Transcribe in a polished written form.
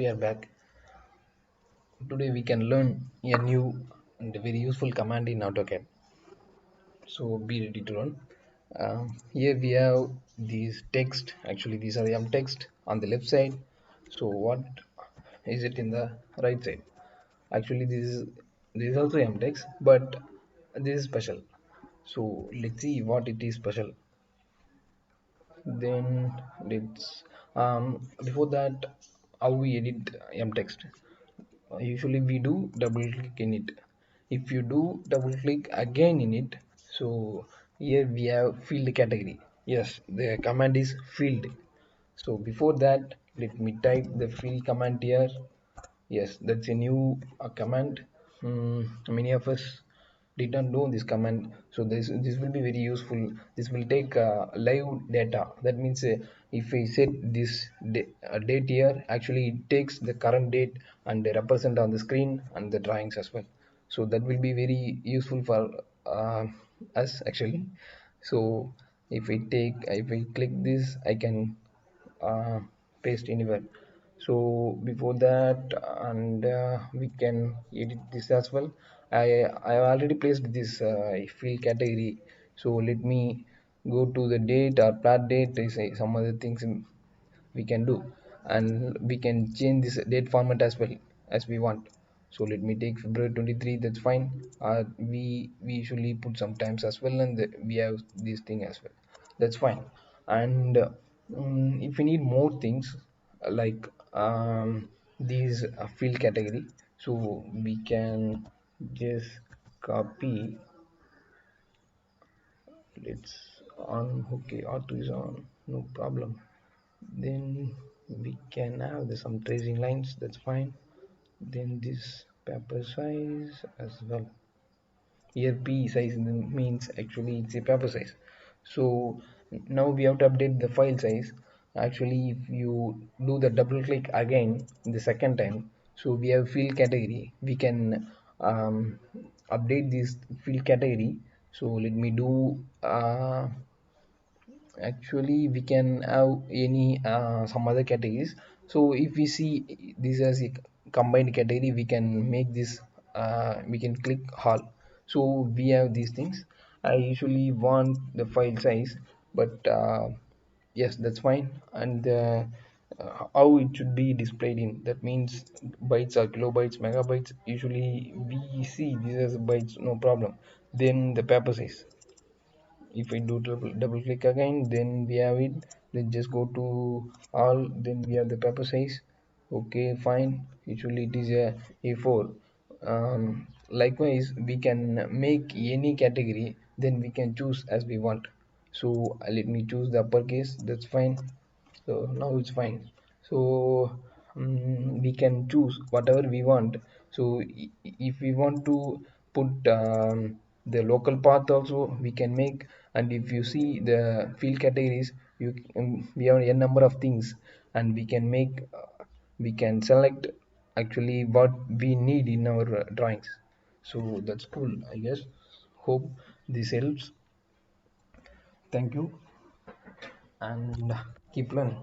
we are back. Today we can learn a new and very useful command in Autocad. So be ready to learn. Here we have these text. Actually, these are the text on the left side. So what is it in the right side? Actually, this is also text, but this is special. So let's see what it is special. Then let's before that, how we edit text. Usually we do double click in it. If you do double click again in it, so here we have field category. Yes, the command is field. So before that, let me type the field command here. Yes, that's a new command. Many of us did not know this command, so this will be very useful. This will take live data. That means if I set this date here, actually it takes the current date and represent on the screen and the drawings as well. So that will be very useful for us actually. So if I click this, I can uh, paste anywhere. So before that, and we can edit this as well. I have already placed this field category. So let me go to the date or plat date. Is some other things we can do, and we can change this date format as well as we want. So let me take February 23. That's fine. We usually put sometimes as well, and we have this thing as well. That's fine. And if we need more things like these field category, so we can just copy. Let's on. Okay, auto is on, no problem. Then we can have some tracing lines. That's fine. Then this paper size as well. Here p size means actually it's a paper size. So now we have to update the file size. Actually, if you do the double click again the second time, so we have field category. We can update this field category. So let me do actually we can have any some other categories. So if we see this as a combined category, we can make this we can click all. So we have these things. I usually want the file size, but yes, that's fine. And how it should be displayed in, that means bytes or kilobytes, megabytes. Usually we see this as bytes, no problem. Then the paper size, if I do double click again, then we have it. Then just go to all, then we have the paper size. Okay, fine. Usually it is a a4. Likewise, we can make any category, then we can choose as we want. So let me choose the uppercase. That's fine. So now it's fine. So we can choose whatever we want. So if we want to put the local path also, we can make. And if you see the field categories, we have a number of things, and we can make we can select actually what we need in our drawings. So that's cool, I guess. Hope this helps. Thank you, and keep learning.